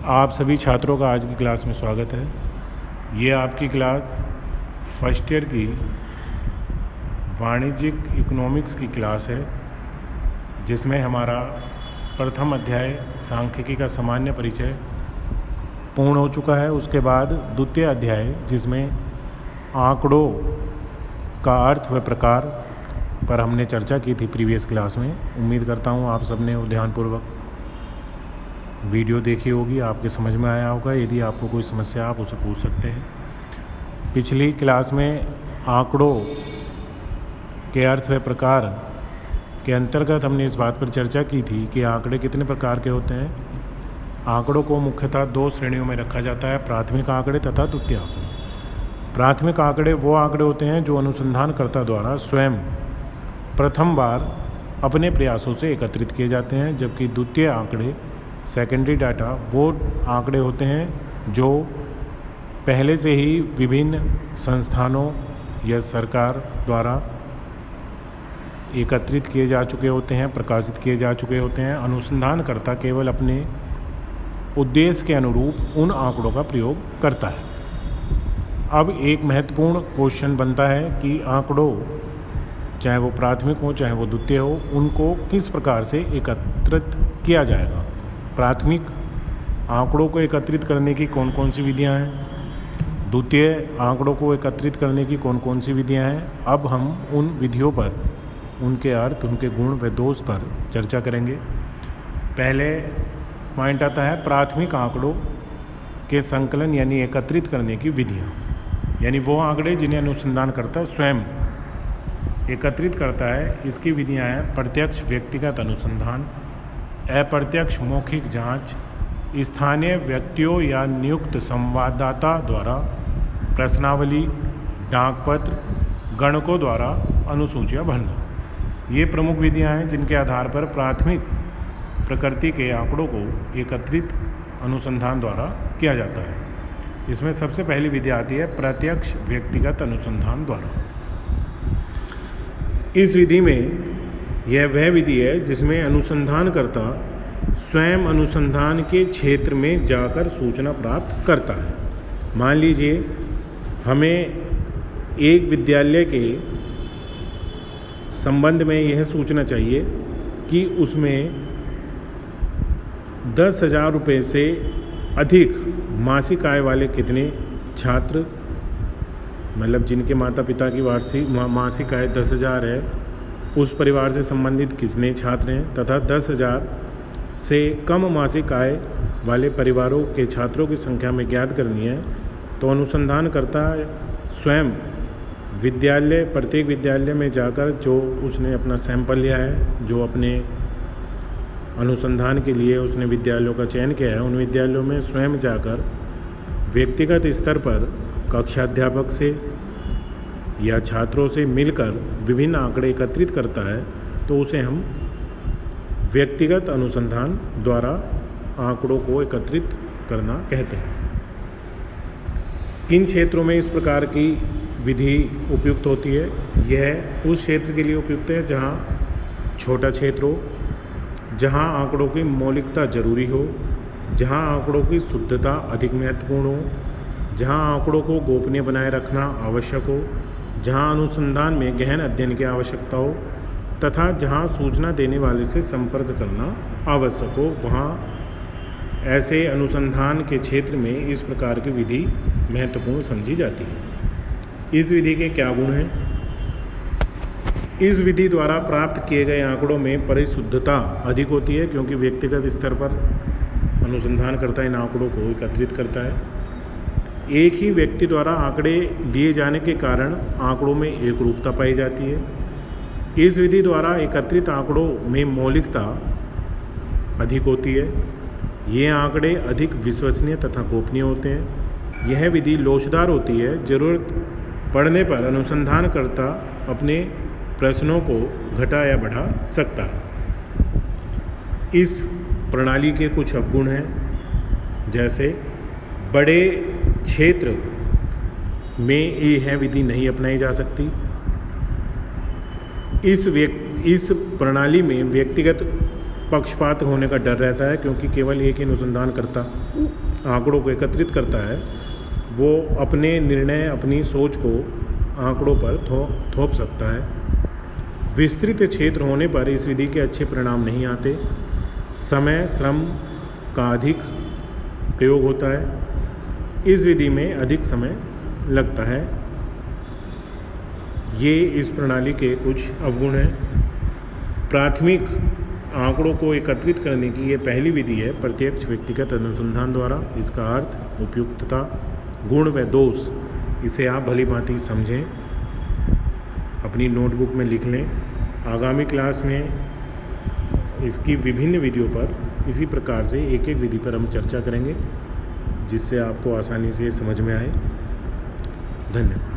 आप सभी छात्रों का आज की क्लास में स्वागत है। ये आपकी क्लास फर्स्ट ईयर की वाणिज्यिक इकोनॉमिक्स की क्लास है, जिसमें हमारा प्रथम अध्याय सांख्यिकी का सामान्य परिचय पूर्ण हो चुका है। उसके बाद द्वितीय अध्याय, जिसमें आंकड़ों का अर्थ व प्रकार पर हमने चर्चा की थी प्रीवियस क्लास में। उम्मीद करता हूँ आप सबने ध्यानपूर्वक वीडियो देखी होगी, आपके समझ में आया होगा। यदि आपको कोई समस्या आप उसे पूछ सकते हैं। पिछली क्लास में आंकड़ों के अर्थ व प्रकार के अंतर्गत हमने इस बात पर चर्चा की थी कि आंकड़े कितने प्रकार के होते हैं। आंकड़ों को मुख्यतः दो श्रेणियों में रखा जाता है, प्राथमिक आंकड़े तथा द्वितीय आंकड़े। प्राथमिक आंकड़े वो आंकड़े होते हैं जो अनुसंधानकर्ता द्वारा स्वयं प्रथम बार अपने प्रयासों से एकत्रित किए जाते हैं, जबकि द्वितीय आंकड़े सेकेंडरी डाटा वो आंकड़े होते हैं जो पहले से ही विभिन्न संस्थानों या सरकार द्वारा एकत्रित किए जा चुके होते हैं, प्रकाशित किए जा चुके होते हैं। अनुसंधानकर्ता केवल अपने उद्देश्य के अनुरूप उन आंकड़ों का प्रयोग करता है। अब एक महत्वपूर्ण क्वेश्चन बनता है कि आंकड़ों, चाहे वो प्राथमिक हो चाहे वो द्वितीय हो, उनको किस प्रकार से एकत्रित किया जाएगा। प्राथमिक आंकड़ों को एकत्रित करने की कौन कौन सी विधियां हैं, द्वितीय आंकड़ों को एकत्रित करने की कौन कौन सी विधियां हैं। अब हम उन विधियों पर, उनके अर्थ, उनके गुण व दोष पर चर्चा करेंगे। पहले पॉइंट आता है प्राथमिक आंकड़ों के संकलन यानी एकत्रित करने की विधियां, यानी वो आंकड़े जिन्हें अनुसंधानकर्ता स्वयं एकत्रित करता है। इसकी विधियां हैं प्रत्यक्ष व्यक्तिगत अनुसंधान, अप्रत्यक्ष मौखिक जांच, स्थानीय व्यक्तियों या नियुक्त संवाददाता द्वारा प्रश्नावली, डाकपत्र, गणकों द्वारा अनुसूचियां भरना। ये प्रमुख विधियां हैं जिनके आधार पर प्राथमिक प्रकृति के आंकड़ों को एकत्रित अनुसंधान द्वारा किया जाता है। इसमें सबसे पहली विधि आती है प्रत्यक्ष व्यक्तिगत अनुसंधान द्वारा। इस विधि में यह वह विधि है जिसमें अनुसंधानकर्ता स्वयं अनुसंधान के क्षेत्र में जाकर सूचना प्राप्त करता है। मान लीजिए हमें एक विद्यालय के संबंध में यह सूचना चाहिए कि उसमें 10,000 रुपये से अधिक मासिक आय वाले कितने छात्र, मतलब जिनके माता पिता की वार्षिक मासिक आय 10,000 है, उस परिवार से संबंधित कितने छात्र हैं, तथा 10,000 से कम मासिक आय वाले परिवारों के छात्रों की संख्या में ज्ञात करनी है। तो अनुसंधानकर्ता स्वयं प्रत्येक विद्यालय में जाकर जो उसने अपना सैंपल लिया है, जो अपने अनुसंधान के लिए उसने विद्यालयों का चयन किया है, उन विद्यालयों में स्वयं जाकर व्यक्तिगत स्तर पर कक्षाध्यापक से या छात्रों से मिलकर विभिन्न आंकड़े एकत्रित करता है। तो उसे हम व्यक्तिगत अनुसंधान द्वारा आंकड़ों को एकत्रित करना कहते हैं। किन क्षेत्रों में इस प्रकार की विधि उपयुक्त होती है? यह उस क्षेत्र के लिए उपयुक्त है जहां छोटा क्षेत्र हो, जहां आंकड़ों की मौलिकता जरूरी हो, जहां आंकड़ों की शुद्धता अधिक महत्वपूर्ण हो, जहां आंकड़ों को गोपनीय बनाए रखना आवश्यक हो, जहां अनुसंधान में गहन अध्ययन की आवश्यकता हो, तथा जहां सूचना देने वाले से संपर्क करना आवश्यक हो। वहां ऐसे अनुसंधान के क्षेत्र में इस प्रकार की विधि महत्वपूर्ण समझी जाती है। इस विधि के क्या गुण हैं? इस विधि द्वारा प्राप्त किए गए आंकड़ों में परिशुद्धता अधिक होती है, क्योंकि व्यक्तिगत स्तर पर अनुसंधानकर्ता इन आंकड़ों को एकत्रित करता है। एक ही व्यक्ति द्वारा आंकड़े लिए जाने के कारण आंकड़ों में एकरूपता पाई जाती है। इस विधि द्वारा एकत्रित आंकड़ों में मौलिकता अधिक होती है। ये आंकड़े अधिक विश्वसनीय तथा गोपनीय होते हैं। यह विधि लोचदार होती है। ज़रूरत पड़ने पर अनुसंधानकर्ता अपने प्रश्नों को घटा या बढ़ा सकता है। इस प्रणाली के कुछ अवगुण हैं, जैसे बड़े क्षेत्र में यह विधि नहीं अपनाई जा सकती। इस प्रणाली में व्यक्तिगत पक्षपात होने का डर रहता है, क्योंकि केवल एक ही अनुसंधानकर्ता आंकड़ों को एकत्रित करता है। वो अपने निर्णय, अपनी सोच को आंकड़ों पर थोप सकता है। विस्तृत क्षेत्र होने पर इस विधि के अच्छे परिणाम नहीं आते। समय श्रम का अधिक प्रयोग होता है। इस विधि में अधिक समय लगता है। ये इस प्रणाली के कुछ अवगुण हैं। प्राथमिक आंकड़ों को एकत्रित करने की ये पहली विधि है प्रत्यक्ष व्यक्तिगत अनुसंधान द्वारा। इसका अर्थ, उपयुक्तता, गुण व दोष, इसे आप भली भांति समझें, अपनी नोटबुक में लिख लें। आगामी क्लास में इसकी विभिन्न विधियों पर इसी प्रकार से एक एक विधि पर हम चर्चा करेंगे, जिससे आपको आसानी से समझ में आए। धन्यवाद।